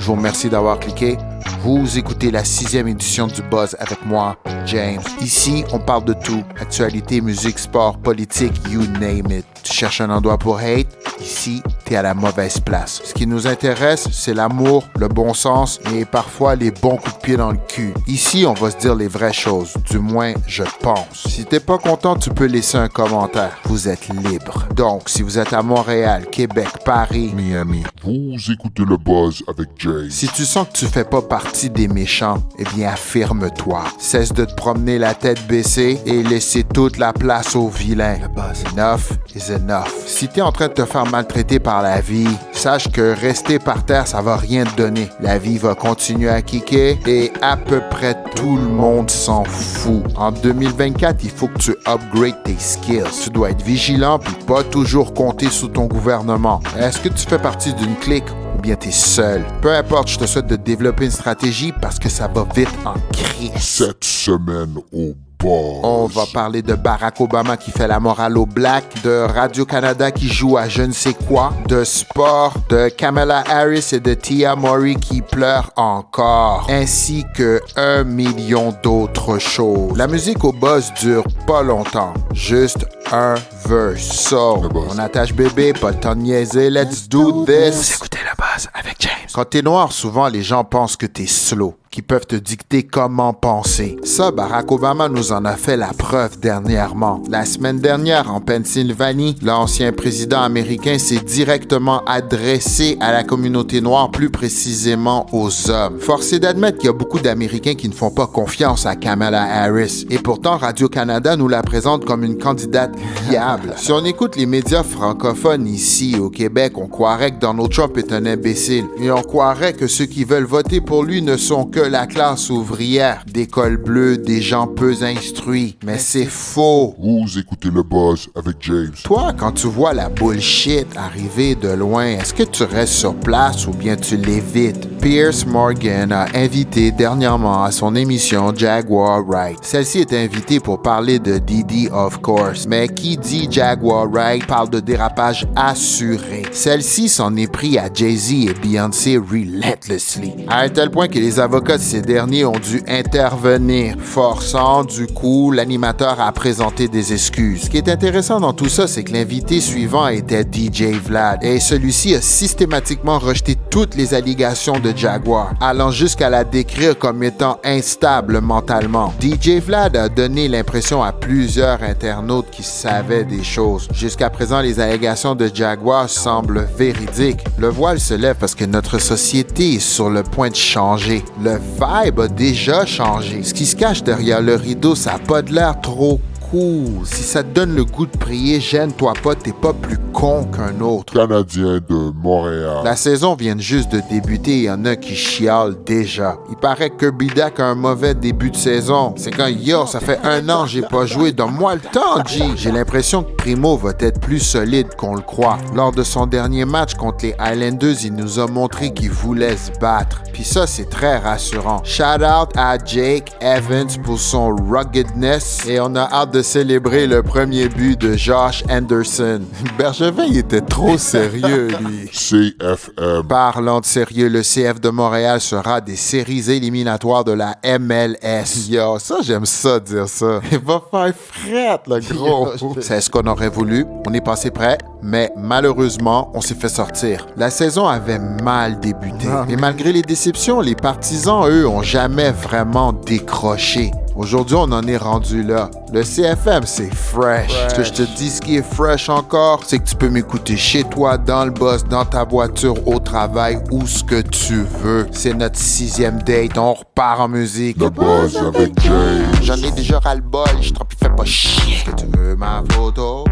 Je vous remercie d'avoir cliqué. Vous écoutez la 6e édition du Buzz avec moi, James. Ici, on parle de tout. Actualité, musique, sport, politique, you name it. Tu cherches un endroit pour hate? Ici, t'es à la mauvaise place. Ce qui nous intéresse, c'est l'amour, le bon sens et parfois les bons coups de pied dans le cul. Ici, on va se dire les vraies choses. Du moins, je pense. Si t'es pas content, tu peux laisser un commentaire. Vous êtes libre. Donc, si vous êtes à Montréal, Québec, Paris, Miami, vous écoutez le Buzz avec James. Si tu sens que tu fais pas partie des méchants, eh bien affirme-toi. Cesse de te promener la tête baissée et laisser toute la place aux vilains. Le buzz. Enough is enough. Si t'es en train de te faire maltraiter par la vie, sache que rester par terre, ça va rien te donner. La vie va continuer à kicker et à peu près tout le monde s'en fout. En 2024, il faut que tu upgrades tes skills. Tu dois être vigilant puis pas toujours compter sous ton gouvernement. Est-ce que tu fais partie d'une clique ou bien t'es seul? Peu importe, je te souhaite de développer une stratégie parce que ça va vite en crise. Cette semaine au Buzz. On va parler de Barack Obama qui fait la morale aux Blacks, de Radio-Canada qui joue à je ne sais quoi, de sport, de Kamala Harris et de Tia Mowry qui pleurent encore, ainsi que 1 million d'autres choses. La musique au Buzz dure pas longtemps, juste un verse. So, on attache bébé, pas le temps de niaiser, let's do this. Vous écoutez le Buzz avec James. Quand t'es noir, souvent les gens pensent que t'es slow, qui peuvent te dicter comment penser. Ça, Barack Obama nous en a fait la preuve dernièrement. La semaine dernière, en Pennsylvanie, l'ancien président américain s'est directement adressé à la communauté noire, plus précisément aux hommes. Force est d'admettre qu'il y a beaucoup d'Américains qui ne font pas confiance à Kamala Harris. Et pourtant, Radio-Canada nous la présente comme une candidate viable. Si on écoute les médias francophones ici au Québec, on croirait que Donald Trump est un imbécile. Et on croirait que ceux qui veulent voter pour lui ne sont que la classe ouvrière, des cols bleus, des gens peu instruits. Mais c'est faux. Vous écoutez le Buzz avec James. Toi, quand tu vois la bullshit arriver de loin, est-ce que tu restes sur place ou bien tu l'évites? Piers Morgan a invité dernièrement à son émission Jaguar Wright. Celle-ci est invitée pour parler de Diddy, of course. Mais qui dit Jaguar Wright parle de dérapage assuré. Celle-ci s'en est pris à Jay-Z et Beyoncé relentlessly, à un tel point que les avocats de ces derniers ont dû intervenir, forçant du coup l'animateur à présenter des excuses. Ce qui est intéressant dans tout ça, c'est que l'invité suivant était DJ Vlad, et celui-ci a systématiquement rejeté toutes les allégations de Jaguar, allant jusqu'à la décrire comme étant instable mentalement. DJ Vlad a donné l'impression à plusieurs internautes qui savaient des choses. Jusqu'à présent, les allégations de Jaguar semblent véridiques. Le voile se lève parce que notre société est sur le point de changer. Le vibe a déjà changé. Ce qui se cache derrière le rideau, ça n'a pas de l'air trop cool. Si ça te donne le goût de prier, gêne-toi pas, t'es pas plus con qu'un autre. Canadien de Montréal. La saison vient juste de débuter et il y en a qui chialent déjà. Il paraît que Kirby Dak a un mauvais début de saison. C'est quand yo, ça fait 1 an j'ai pas joué, donne-moi le temps, G. J'ai l'impression que Primo va être plus solide qu'on le croit. Lors de son dernier match contre les Highlanders, il nous a montré qu'il voulait se battre. Puis ça, c'est très rassurant. Shout out à Jake Evans pour son ruggedness et on a hâte de célébrer le premier but de Josh Anderson. Bergevin, il était trop sérieux, lui. CFM. Parlant de sérieux, le CF de Montréal sera des séries éliminatoires de la MLS. Yo, ça, j'aime ça dire ça. Il va faire frette, le gros. C'est ce qu'on aurait voulu. On est passé prêt, mais malheureusement, on s'est fait sortir. La saison avait mal débuté. Et malgré les déceptions, les partisans, eux, ont jamais vraiment décroché. Aujourd'hui, on en est rendu là. Le CFM, c'est fresh. Ce que je te dis, ce qui est fresh encore, c'est que tu peux m'écouter chez toi, dans le bus, dans ta voiture, au travail, où ce que tu veux. C'est notre 6e date, on repart en musique. Le Buzz avec James. J'en ai déjà ras-le-bol, je trop fais pas chier. Est-ce que tu veux ma photo?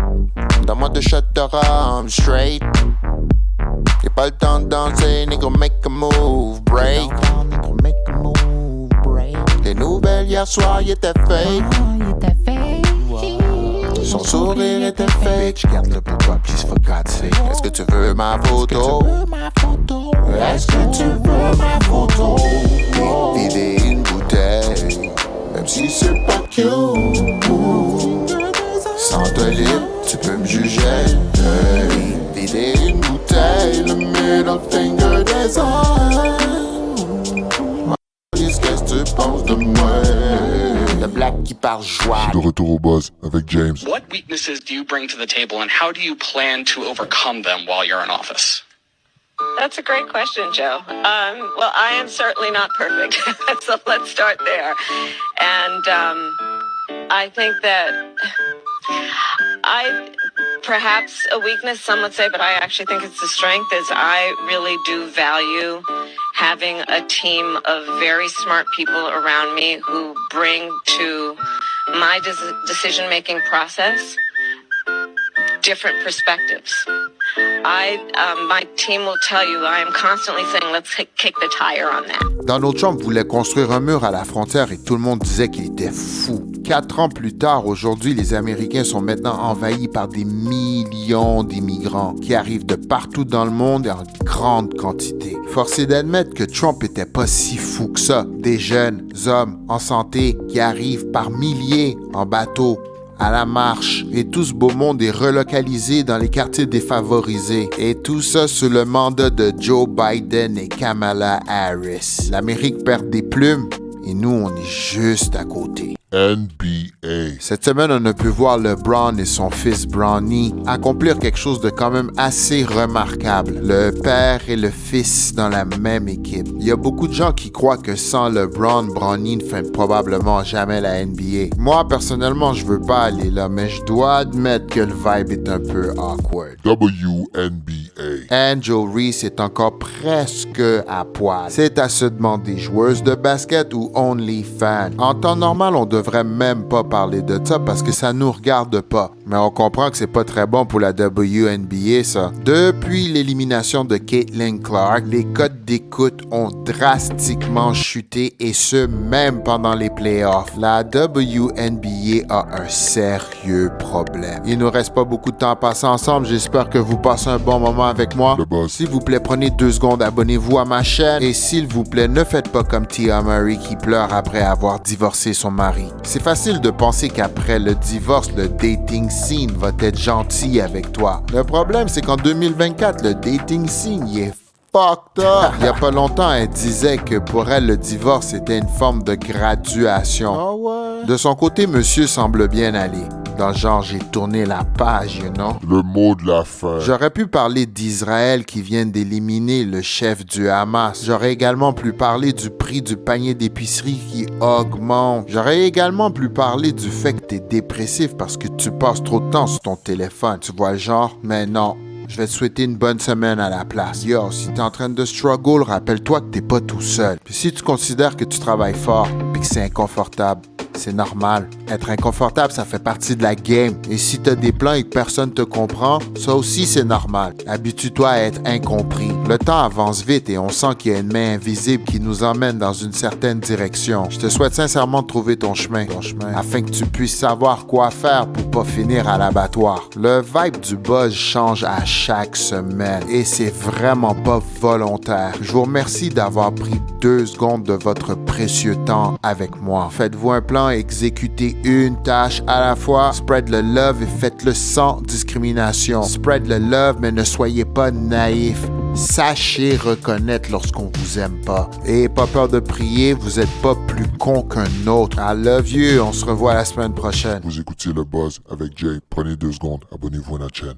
Donne-moi 2 shots de rhum straight. Y'a pas le temps de danser, nigga, make a move, break. Les nouvelles hier soir, y étaient fake. Son sourire était fake. Je garde le pour toi, please, for God's sake. Est-ce que tu veux ma photo? Est-ce que tu veux ma photo? Vider une bouteille, même si c'est pas cute. Sans te libre, tu peux me juger. Vider une bouteille, le middle finger des arts. par Je joie. suis de retour au buzz avec James. What weaknesses do you bring to the table, and how do you plan to overcome them while you're in office? That's a great question, Joe. Well, I am certainly not perfect, so let's start there. And I think that perhaps a weakness, some would say, but I actually think it's a strength, is I really do value having a team of very smart people around me who bring to my decision-making process different perspectives. My team will tell you, I am constantly saying, let's kick the tire on that. Donald Trump voulait construire un mur à la frontière et tout le monde disait qu'il était fou. 4 ans plus tard, aujourd'hui, les Américains sont maintenant envahis par des millions d'immigrants qui arrivent de partout dans le monde et en grande quantité. Force est d'admettre que Trump était pas si fou que ça. Des jeunes hommes en santé qui arrivent par milliers en bateau, à la marche, et tout ce beau monde est relocalisé dans les quartiers défavorisés. Et tout ça sous le mandat de Joe Biden et Kamala Harris. L'Amérique perd des plumes et nous, on est juste à côté. NBA. Cette semaine, on a pu voir LeBron et son fils Bronny accomplir quelque chose de quand même assez remarquable. Le père et le fils dans la même équipe. Il y a beaucoup de gens qui croient que sans LeBron, Bronny ne fait probablement jamais la NBA. Moi, personnellement, je veux pas aller là, mais je dois admettre que le vibe est un peu awkward. WNBA. Angel Reese est encore presque à poil. C'est à se demander, joueuse de basket ou OnlyFans. En temps normal, on devrait même pas parler de ça parce que ça nous regarde pas. Mais on comprend que c'est pas très bon pour la WNBA, ça. Depuis l'élimination de Caitlin Clark, les codes d'écoute ont drastiquement chuté et ce, même pendant les playoffs. La WNBA a un sérieux problème. Il nous reste pas beaucoup de temps à passer ensemble. J'espère que vous passez un bon moment avec moi. Le boss. S'il vous plaît, prenez 2 secondes, abonnez-vous à ma chaîne et s'il vous plaît, ne faites pas comme Tia Murray qui pleure après avoir divorcé son mari. C'est facile de penser qu'après le divorce, le dating scene va être gentil avec toi. Le problème, c'est qu'en 2024, le dating scene, il est fucked up. Il y a pas longtemps, elle disait que pour elle, le divorce était une forme de graduation. Oh ouais. De son côté, monsieur semble bien aller. Dans le genre, j'ai tourné la page, you know? Le mot de la fin. J'aurais pu parler d'Israël qui vient d'éliminer le chef du Hamas. J'aurais également pu parler du prix du panier d'épicerie qui augmente. J'aurais également pu parler du fait que t'es dépressif parce que tu passes trop de temps sur ton téléphone. Tu vois le genre? Mais non. Je vais te souhaiter une bonne semaine à la place. Yo, si t'es en train de struggle, rappelle-toi que t'es pas tout seul. Puis si tu considères que tu travailles fort puis que c'est inconfortable, c'est normal. Être inconfortable, ça fait partie de la game. Et si t'as des plans et que personne te comprend, ça aussi c'est normal. Habitue-toi à être incompris. Le temps avance vite et on sent qu'il y a une main invisible qui nous emmène dans une certaine direction. Je te souhaite sincèrement de trouver ton chemin, afin que tu puisses savoir quoi faire pour pas finir à l'abattoir. Le vibe du buzz change à chaque semaine et c'est vraiment pas volontaire. Je vous remercie d'avoir pris 2 secondes de votre précieux temps avec moi. Faites-vous un plan, exécutez une tâche à la fois. Spread le love et faites-le sans discrimination. Spread le love, mais ne soyez pas naïf. Sachez reconnaître lorsqu'on vous aime pas. Et pas peur de prier, vous êtes pas plus con qu'un autre. I love you, on se revoit la semaine prochaine. Vous écoutiez le buzz avec Jay. Prenez 2 secondes, abonnez-vous à notre chaîne.